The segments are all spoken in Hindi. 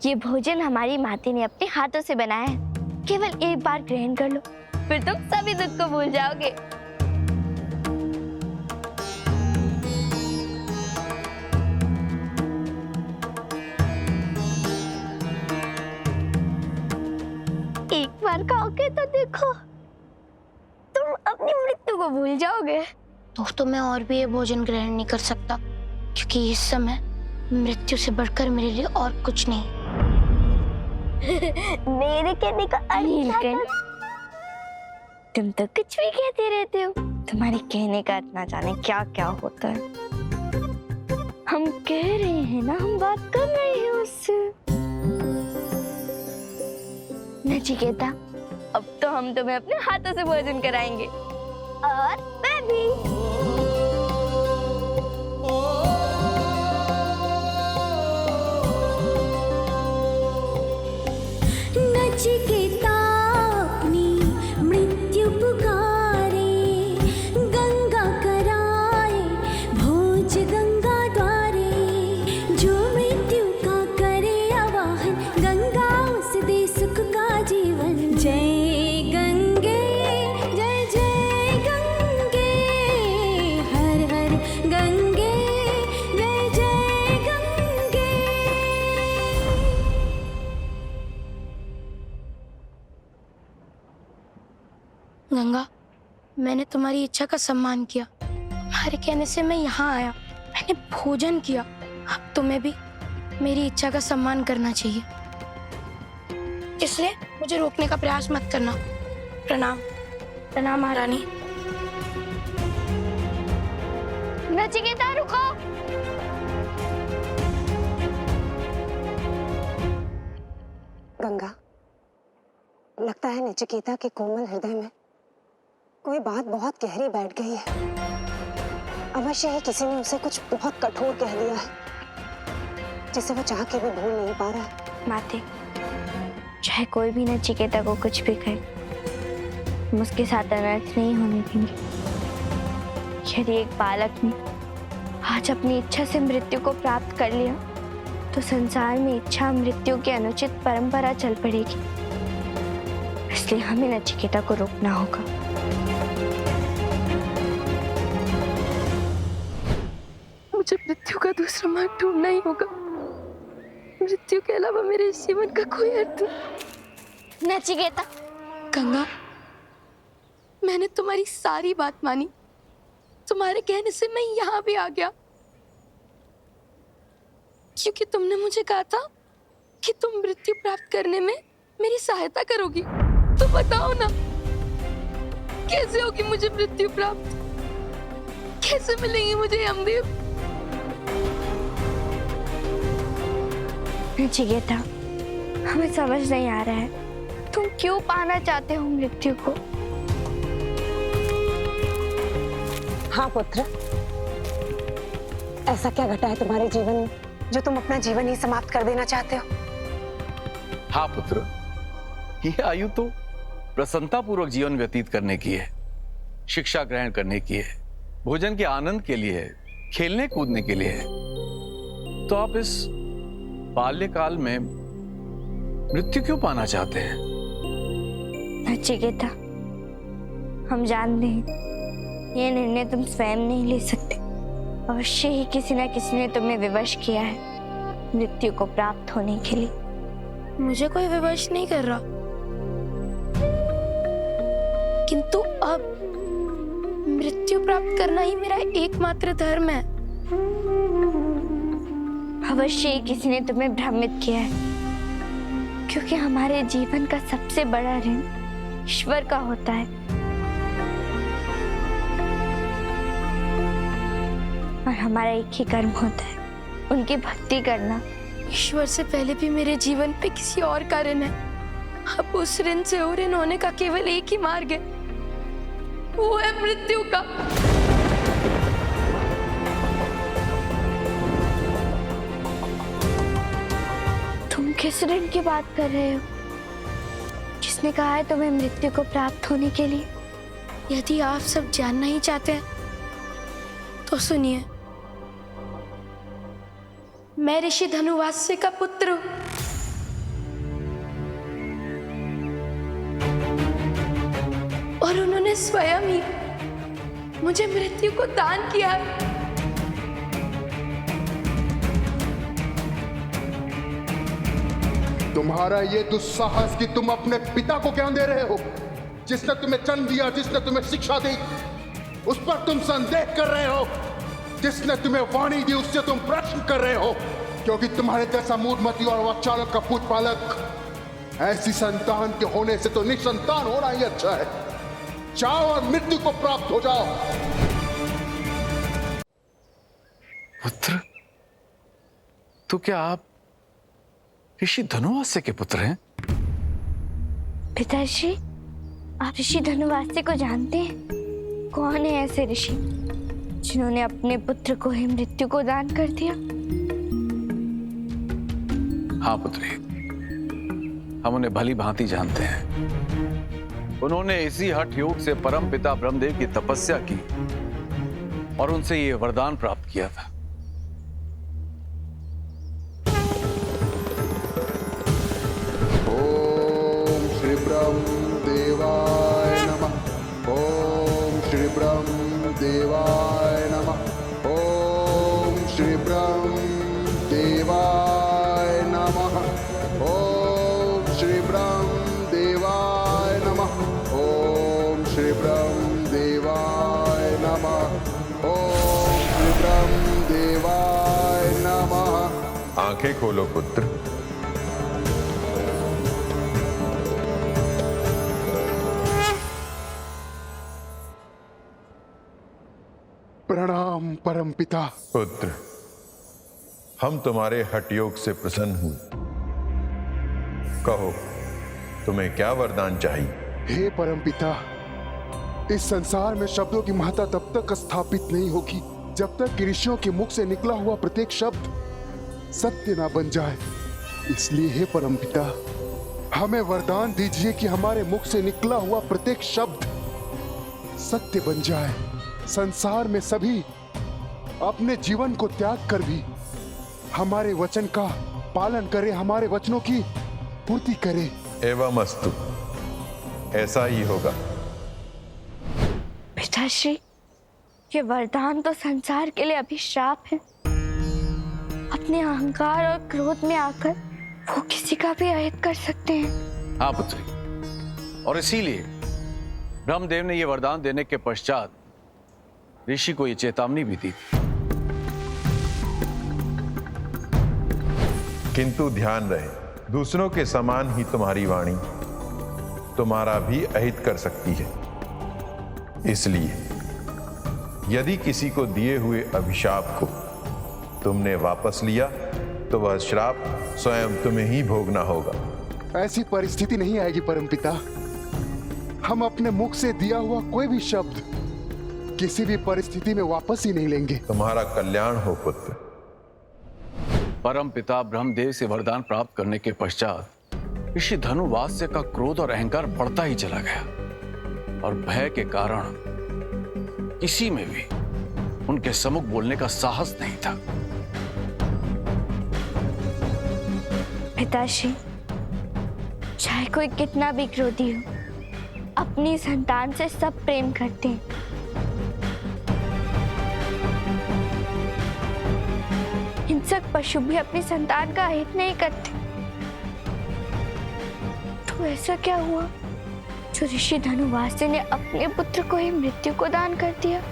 ये भोजन हमारी माता ने अपने हाथों से बनाया है। केवल एक बार ग्रहण कर लो, फिर तुम सभी दुख को भूल जाओगे। एक बार खाओगे तो देखो, तुम अपनी मृत्यु को भूल जाओगे। तो मैं और भी ये भोजन ग्रहण नहीं कर सकता, क्योंकि इस समय मृत्यु से बढ़कर मेरे लिए और कुछ नहीं। मेरे कहने का नीलकंठ, तुम तो कुछ भी कहते रहते हो। तुम्हारे कहने का ना जाने क्या क्या होता है। हम कह रहे हैं ना, हम बात कर रहे हैं उससे। नचिकेता, अब तो हम तुम्हें अपने हाथों से भोजन कराएंगे, और मैं भी। नचिकेता अपनी मृत्यु पुकारे, गंगा कराए भोज गंगा द्वारे। जो मृत्यु का करे आवाहन, गंगा उस दे सुख का जीवन। जय गंगे, जय जय गंगे, हर हर गंगे, जय जय गंगे। गंगा, मैंने तुम्हारी इच्छा का सम्मान किया। तुम्हारे कहने से मैं यहाँ आया, मैंने भोजन किया। अब तुम्हें भी मेरी इच्छा का सम्मान करना चाहिए, इसलिए मुझे रोकने का प्रयास मत करना। प्रणाम। प्रणाम महारानी। नचिकेता, रुको। गंगा, लगता है नचिकेता के कोमल हृदय में कोई बात बहुत गहरी बैठ गई है। अवश्य ही किसी ने उसे कुछ बहुत कठोर कह दिया है, जिसे वो चाह के भी भूल नहीं पा रहा है। माते, चाहे कोई भी नचिकेता को कुछ भी कहे, हम उसके साथ अनर्थ नहीं होने देंगे। यदि एक बालक ने आज अपनी इच्छा से मृत्यु को प्राप्त कर लिया, तो संसार में इच्छा मृत्यु की अनुचित परंपरा चल पड़ेगी। इसलिए हमें नचिकेता को रोकना होगा। मुझे मृत्यु का दूसरा मार्ग ढूंढना ही होगा। मृत्यु के अलावा मेरे इस जीवन का कोई अर्थ नहीं। नचिकेता, गंगा, मैंने तुम्हारी सारी बात मानी। तुम्हारे कहने से मैं यहाँ भी आ गया, क्योंकि तुमने मुझे कहा था कि तुम मृत्यु प्राप्त करने में मेरी सहायता करोगी। तो बताओ ना, कैसे होगी मुझे मृत्यु प्राप्त? कैसे मिलेंगे मुझे यमदेव? नचिकेता, हमें समझ नहीं आ रहा है, तुम क्यों पाना चाहते हो मृत्यु को? हाँ पुत्र, ऐसा क्या घटा है तुम्हारे जीवन में जो तुम अपना जीवन ही समाप्त कर देना चाहते हो? हाँ पुत्र, यह आयु तो प्रसन्नता पूर्वक जीवन व्यतीत करने की है, शिक्षा ग्रहण करने की है, भोजन के आनंद के लिए है, खेलने कूदने के लिए है। तो आप इस बाल्यकाल में मृत्यु क्यों पाना चाहते हैं? नचिकेता, हम जानते हैं ये निर्णय तुम स्वयं नहीं ले सकते। अवश्य ही किसी न किसी ने तुम्हें विवश किया है मृत्यु को प्राप्त होने के लिए। मुझे कोई विवश नहीं कर रहा, किंतु अब मृत्यु प्राप्त करना ही मेरा एकमात्र धर्म है। अवश्य ही किसी ने तुम्हें भ्रमित किया है, क्योंकि हमारे जीवन का सबसे बड़ा ऋण ईश्वर का होता है, और हमारा एक ही कर्म होता है, उनकी भक्ति करना। ईश्वर से पहले भी मेरे जीवन पे किसी और का ऋण है। अब उस ऋण से और ऋण होने का केवल एक ही मार्ग है, वो है मृत्यु का। तुम किस ऋण की बात कर रहे हो? किसने कहा है तुम्हें मृत्यु को प्राप्त होने के लिए? यदि आप सब जानना ही चाहते हैं तो सुनिए। मैं ऋषि धनुवास्य का पुत्र हूं। और उन्होंने स्वयं ही मुझे मृत्यु को दान किया है। तुम्हारा ये दुस्साहस कि तुम अपने पिता को ज्ञान दे रहे हो, जिसने तुम्हें जन्म दिया, जिसने तुम्हें शिक्षा दी, उस पर तुम संदेह कर रहे हो। जिसने तुम्हें वाणी दी उससे तुम प्रश्न कर रहे हो, क्योंकि तुम्हारे जैसा मूढ़मती और वाचालक का पूत पालक, ऐसी संतान के होने से तो निसंतान होना ही अच्छा है। जाओ और मृत्यु को प्राप्त हो जाओ। पुत्र, तो क्या आप ऋषि धनुवास्य के पुत्र हैं? पिताश्री, आप ऋषि धनुवास्य को जानते हैं? कौन है ऐसे ऋषि जिन्होंने अपने पुत्र को ही मृत्यु को दान कर दिया? हाँ पुत्री, हम उन्हें भली भांति जानते हैं। उन्होंने इसी हठ योग से परम पिता ब्रह्मदेव की तपस्या की और उनसे ये वरदान प्राप्त किया था। ओम श्री ब्रह्म देवाय नमः। ओम श्री ब्रह्म देवाय नमः। ओम श्री ब्रह्म देवाय नमः। ओम श्री ब्रह्म देवाय नमः। ओम श्री ब्रह्म देवाय नमः। ओम श्री ब्रह्म देवाय नमः। आंखें खोलो पुत्र। प्रणाम परम पिता। पुत्र, हम तुम्हारे हठयोग से प्रसन्न हुए। कहो, तुम्हें क्या वरदान चाहिए? हे परम पिता, इस संसार में शब्दों की महत्ता तब तक स्थापित नहीं होगी जब तक कि ऋषियों के मुख से निकला हुआ प्रत्येक शब्द सत्य ना बन जाए। इसलिए हे परम पिता, हमें वरदान दीजिए कि हमारे मुख से निकला हुआ प्रत्येक शब्द सत्य बन जाए। संसार में सभी अपने जीवन को त्याग कर भी हमारे वचन का पालन करें, हमारे वचनों की पूर्ति करें। एवं अस्तु, ऐसा ही होगा। पिताश्री, ये वरदान तो संसार के लिए अभिशाप है। अपने अहंकार और क्रोध में आकर वो किसी का भी अहित कर सकते हैं। हाँ पुत्री, और इसीलिए ब्रह्मदेव ने यह वरदान देने के पश्चात ऋषि को यह चेतावनी भी दी। किंतु ध्यान रहे, दूसरों के समान ही तुम्हारी वाणी तुम्हारा भी अहित कर सकती है। इसलिए यदि किसी को दिए हुए अभिशाप को तुमने वापस लिया तो वह श्राप स्वयं तुम्हें ही भोगना होगा। ऐसी परिस्थिति नहीं आएगी परम पिता। हम अपने मुख से दिया हुआ कोई भी शब्द किसी भी परिस्थिति में वापस ही नहीं लेंगे। तुम्हारा कल्याण हो पुत्र। परम पिता ब्रह्मदेव से वरदान प्राप्त करने के पश्चात ऋषि धनुवास्य का क्रोध और अहंकार बढ़ता ही चला गया और भय के कारण किसी में भी उनके सम्मुख बोलने का साहस नहीं था। पिताश्री, चाहे कोई कितना भी क्रोधी हो, अपनी संतान से सब प्रेम करते हैं। हिंसक पशु भी अपनी संतान का हित नहीं करते। तो ऐसा क्या हुआ जो ऋषि धनुवास्य ने अपने पुत्र को ही मृत्यु को दान कर दिया?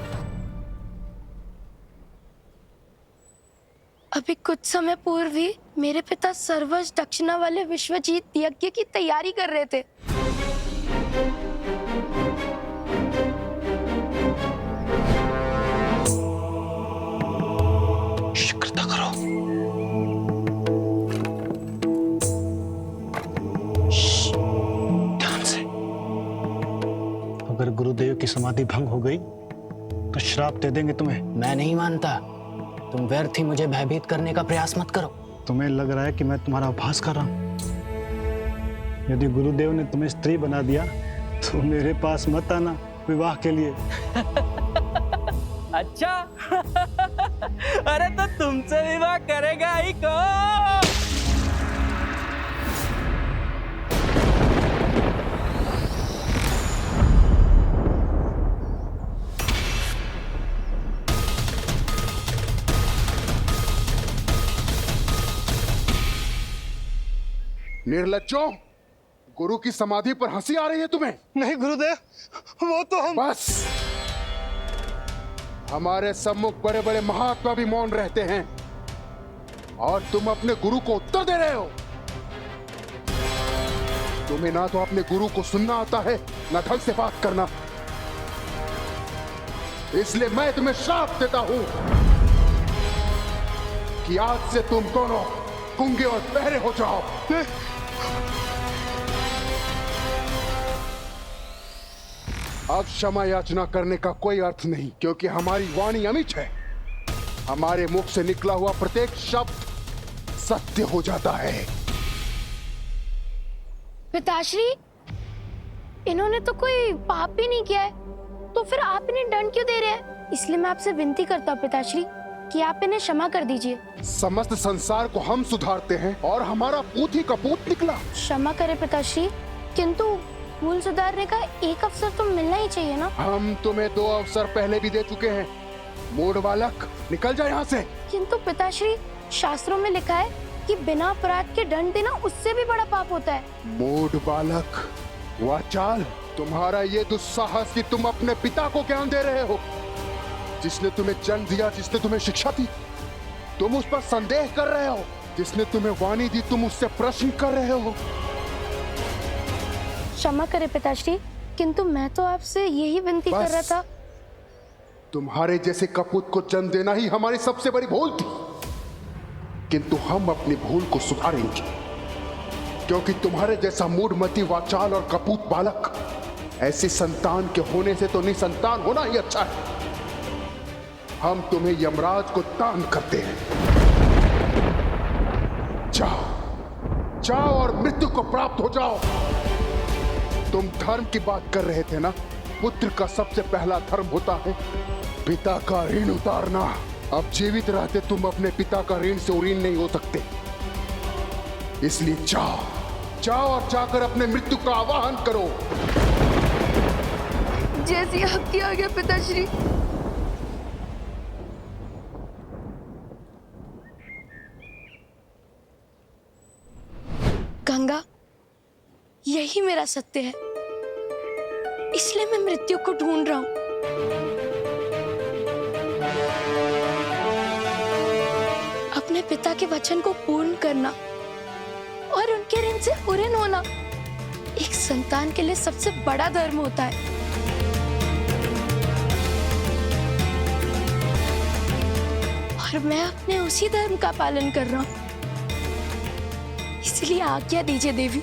अभी कुछ समय पूर्व ही मेरे पिता सर्वज दक्षिणा वाले विश्वजीत यज्ञ की तैयारी कर रहे थे। शीघ्रता करो। ध्यान से। अगर गुरुदेव की समाधि भंग हो गई तो श्राप दे देंगे तुम्हें। मैं नहीं मानता। तुम व्यर्थ ही मुझे भयभीत करने का प्रयास मत करो। तुम्हें लग रहा है कि मैं तुम्हारा उपहास कर रहा हूं। यदि गुरुदेव ने तुम्हें स्त्री बना दिया तो मेरे पास मत आना विवाह के लिए। अच्छा अरे तो तुमसे विवाह करेगा ही कौन? निर्लज्जों, गुरु की समाधि पर हंसी आ रही है तुम्हें? नहीं गुरुदेव, वो तो हम। बस, हमारे सम्मुख बड़े बड़े महात्मा भी मौन रहते हैं और तुम अपने गुरु को उत्तर दे रहे हो। तुम्हें ना तो अपने गुरु को सुनना आता है, ना ढंग से बात करना। इसलिए मैं तुम्हें श्राप देता हूं कि आज से तुम दोनों गूंगे और बहरे हो जाओ। अब क्षमा याचना करने का कोई अर्थ नहीं, क्योंकि हमारी वाणी अमिट है। हमारे मुख से निकला हुआ प्रत्येक शब्द सत्य हो जाता है। पिताश्री, इन्होंने तो कोई पाप ही नहीं किया है, तो फिर आप इन्हें दंड क्यों दे रहे हैं? इसलिए मैं आपसे विनती करता हूँ पिताश्री कि आप इन्हें क्षमा कर दीजिए। समस्त संसार को हम सुधारते हैं और हमारा पूत ही कपूत निकला। क्षमा करें पिताश्री, किंतु भूल सुधारने का एक अवसर तो मिलना ही चाहिए ना। हम तुम्हें 2 अवसर पहले भी दे चुके हैं। मूढ़ बालक, निकल जा यहाँ से। किंतु पिताश्री, शास्त्रों में लिखा है कि बिना अपराध के दंड देना उससे भी बड़ा पाप होता है। मूढ़ बालक, वाचाल, तुम्हारा ये दुस्साहस कि तुम अपने पिता को ज्ञान दे रहे हो, जिसने तुम्हें जन्म दिया, जिसने तुम्हें शिक्षा दी, तुम उस पर संदेह कर रहे हो। जिसने तुम्हें वाणी दी, तुम उससे प्रश्न कर रहे हो। क्षमा करें पिताश्री, किंतु मैं तो आपसे यही विनती कर रहा था। तुम्हारे जैसे कपूत को जन्म देना ही हमारी सबसे बड़ी भूल थी, किंतु हम अपनी भूल को सुधारेंगे, क्योंकि तुम्हारे जैसा मूढ़मती, वाचाल और कपूत बालक, ऐसी संतान के होने से तो निसंतान होना ही अच्छा है। हम तुम्हें यमराज को दान करते हैं। जाओ, जाओ और मृत्यु को प्राप्त हो जाओ। तुम धर्म की बात कर रहे थे ना? पुत्र का सबसे पहला धर्म होता है पिता का ऋण उतारना। अब जीवित रहते तुम अपने पिता का ऋण से उऋण नहीं हो सकते। इसलिए जाओ, जाओ और जाकर अपने मृत्यु का आवाहन करो। जैसी आपकी आज्ञा पिताश्री। गंगा, यही मेरा सत्य है, इसलिए मैं मृत्यु को ढूंढ रहा हूं। अपने पिता के वचन को पूर्ण करना और उनके ऋण से उऋण होना एक संतान के लिए सबसे बड़ा धर्म होता है। और मैं अपने उसी धर्म का पालन कर रहा हूं। इसलिए आज्ञा दीजिए देवी।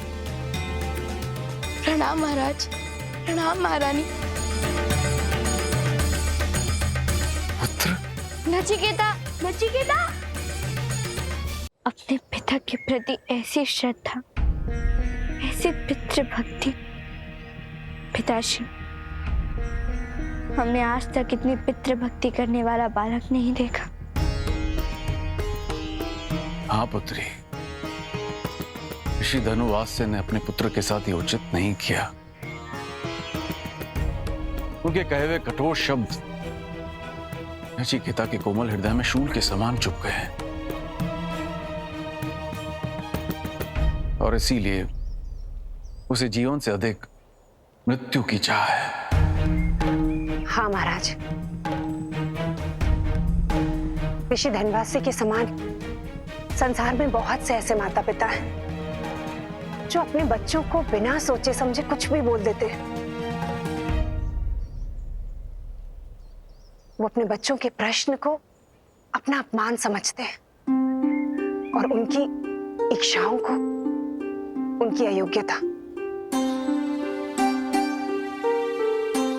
प्रणाम महाराज, प्रणाम महारानी। पुत्र, नचिकेता, नचिकेता! अपने पिता के प्रति ऐसी श्रद्धा, ऐसी पितृभक्ति, पिताश्री, हमने आज तक इतनी पितृभक्ति करने वाला बालक नहीं देखा। हाँ पुत्री, ऋषि धनुवास्य ने अपने पुत्र के साथ ये उचित नहीं किया। उनके कहे हुए कठोर शब्द नचिकेता के कोमल हृदय में शूल के समान चुभ गए हैं, और इसीलिए उसे जीवन से अधिक मृत्यु की चाह है। हाँ महाराज, ऋषि धनवासी के समान संसार में बहुत से ऐसे माता पिता हैं जो अपने बच्चों को बिना सोचे समझे कुछ भी बोल देते हैं। वो अपने बच्चों के प्रश्न को अपना अपमान समझते हैं और उनकी इच्छाओं को उनकी अयोग्यता।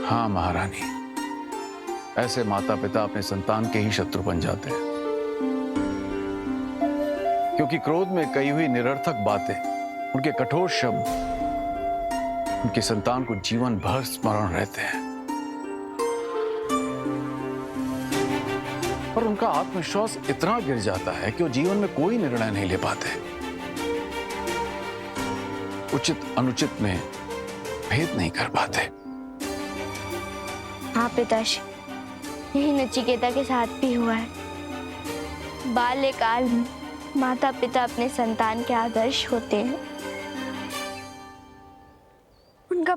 हाँ महारानी, ऐसे माता पिता अपने संतान के ही शत्रु बन जाते हैं, क्योंकि क्रोध में कही हुई निरर्थक बातें, उनके कठोर शब्द उनके संतान को जीवन भर स्मरण रहते हैं और उनका आत्मविश्वास इतना गिर जाता है कि वो जीवन में कोई निर्णय नहीं ले पाते, उचित अनुचित में भेद नहीं कर पाते। हाँ पिताश्री, यही नचिकेता के साथ भी हुआ है। बाल्यकाल में माता पिता अपने संतान के आदर्श होते हैं,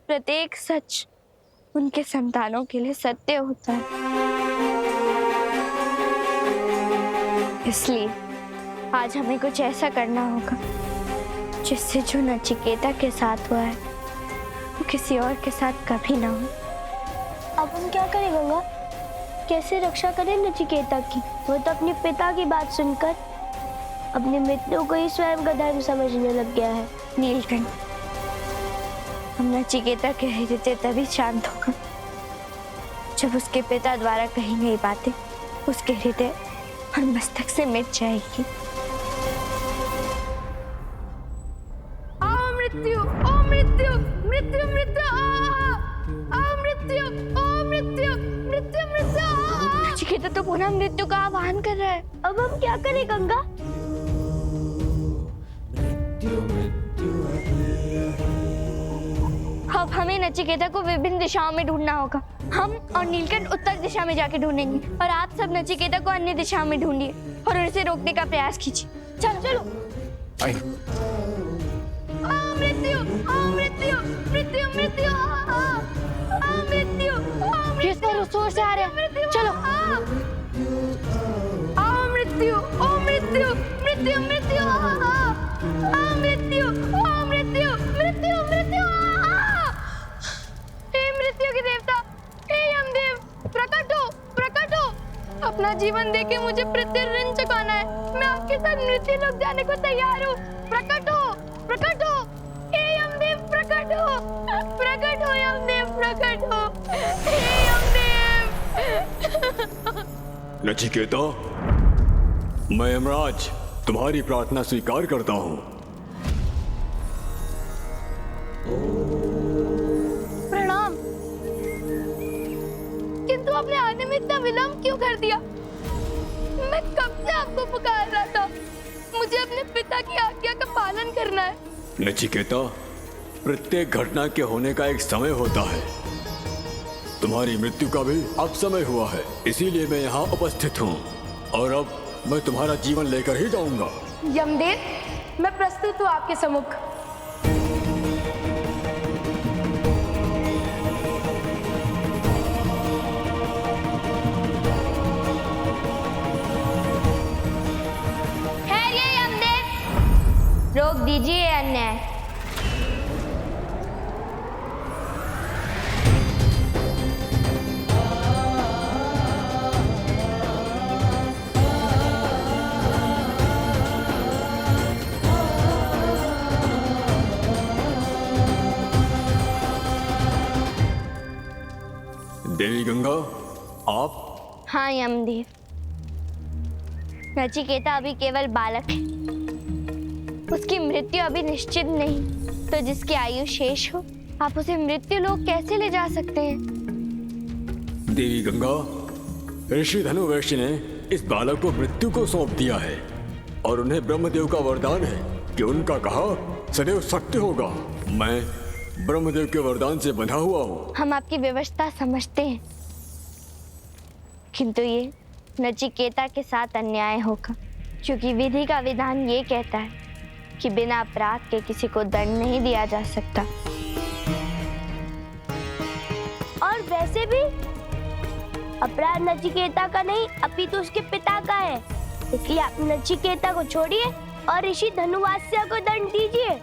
प्रत्येक सच उनके संतानों के लिए सत्य होता है। इसलिए आज हमें कुछ ऐसा करना होगा जिससे जो नचिकेता के साथ हुआ है वो किसी और के साथ कभी ना हो। अब हम क्या करें गंगा? कैसे रक्षा करें नचिकेता की? वो तो अपने पिता की बात सुनकर अपनी मृत्यु को ही स्वयं का धर्म समझने लग गया है। नीलकंठ, हम नचिकेता के हृदय तभी शांत होगा जब उसके पिता द्वारा कही गई बातें उसके हृदय और मस्तक से मिट जाएगी। आओ मृत्यु, ओ मृत्यु, मृत्यु मृत्यु, आओ मृत्यु, ओ मृत्यु, मृत्यु मृत्यु। नचिकेता तो पुनः मृत्यु का आह्वान कर रहा है। अब हम क्या करें गंगा? अब हमें नचिकेता को विभिन्न दिशाओं में ढूंढना होगा। हम और नीलकंठ उत्तर दिशा में जाके ढूंढेंगे और आप सब नचिकेता को अन्य दिशाओं में ढूंढिए और उसे रोकने का प्रयास कीजिए। चलो चलो। मृत्यु, मृत्यु, मृत्यु मृत्यु, मृत्यु। किस पर उस ओर से आ रहे हैं? चलो। मृत्यु, ओ मृत्यु, मृत्यु मृत्यु, मृत्यु, ओ मृत्यु, मृत्यु मृत्यु। हे मृत्यु के देवता, हे यमदेव, प्रकट हो, प्रकट हो। अपना जीवन देके मुझे प्रत्येक ऋण चुकाना है। मैं आपके साथ मृत्यु लोक जाने को तैयार हूँ। प्रकट हो, प्रकट हो। हे यमदेव, प्रकट हो, प्रकट हो यमदेव, प्रकट हो, हे यमदेव। नचिकेता, मैं यमराज तुम्हारी प्रार्थना स्वीकार करता हूँ। प्रणाम। किंतु आपने आने में इतना विलंब क्यों कर दिया? मैं कब से आपको पुकार रहा था। मुझे अपने पिता की आज्ञा का पालन करना है। नचिकेता, प्रत्येक घटना के होने का एक समय होता है। तुम्हारी मृत्यु का भी अब समय हुआ है, इसीलिए मैं यहाँ उपस्थित हूँ और अब मैं तुम्हारा जीवन लेकर ही जाऊंगा। यमदेव, मैं प्रस्तुत हूँ आपके सम्मुख। ठहरिए यमदेव, रोक दीजिए अन्याय। देवी गंगा, आप? हाँ यमदेव, नचिकेता अभी केवल बालक है, उसकी मृत्यु अभी निश्चित नहीं। तो जिसकी आयु शेष हो आप उसे मृत्यु लोक कैसे ले जा सकते हैं? देवी गंगा, ऋषि धनुवैश्य ने इस बालक को मृत्यु को सौंप दिया है और उन्हें ब्रह्मदेव का वरदान है कि उनका कहा सदैव सत्य होगा। मैं ब्रह्मदेव के वरदान से बंधा हुआ हूँ। हम आपकी व्यवस्था समझते हैं, किंतु ये नचिकेता के साथ अन्याय होगा, क्योंकि विधि का विधान ये कहता है कि बिना अपराध के किसी को दंड नहीं दिया जा सकता। और वैसे भी अपराध नचिकेता का नहीं अपितु उसके पिता का है। इसलिए आप नचिकेता को छोड़िए और ऋषि धनुवास्य को दंड दीजिए।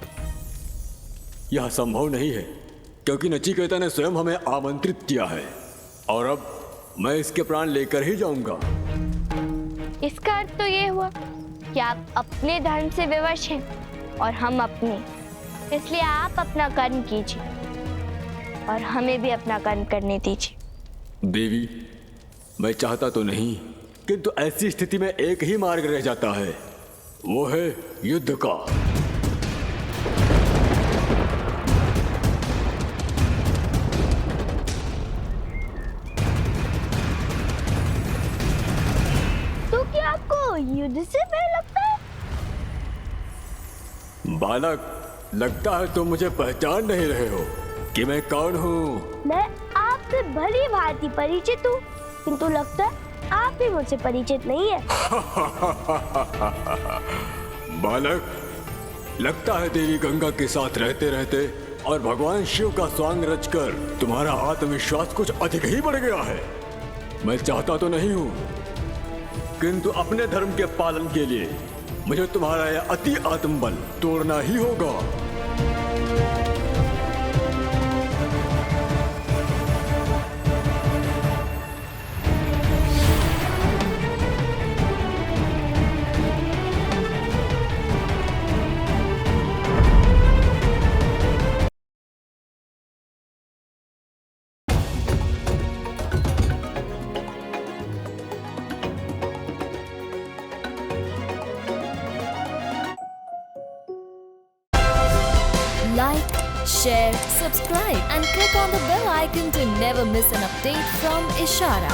यह संभव नहीं है, क्योंकि नचिकेता ने स्वयं हमें आमंत्रित किया है और अब मैं इसके प्राण लेकर ही जाऊंगा। इसका अर्थ तो ये हुआ कि आप अपने धर्म से विवश हैं और हम अपने, इसलिए आप अपना कर्म कीजिए और हमें भी अपना कर्म करने दीजिए। देवी, मैं चाहता तो नहीं, किंतु ऐसी स्थिति में एक ही मार्ग रह जाता है, वो है युद्ध का। आपको युद्ध से भय लगता है? बालक, लगता है तुम मुझे पहचान नहीं रहे हो कि मैं कौन हूँ। मैं आपसे भली भांति परिचित हूँ, किंतु लगता है आप भी मुझसे परिचित नहीं है। बालक, लगता है देवी गंगा के साथ रहते रहते और भगवान शिव का स्वांग रचकर तुम्हारा आत्मविश्वास कुछ अधिक ही बढ़ गया है। मैं चाहता तो नहीं हूं, किंतु अपने धर्म के पालन के लिए मुझे तुम्हारा यह अति आत्मबल तोड़ना ही होगा। Like, share, subscribe and click on the bell icon to never miss an update from Ishara.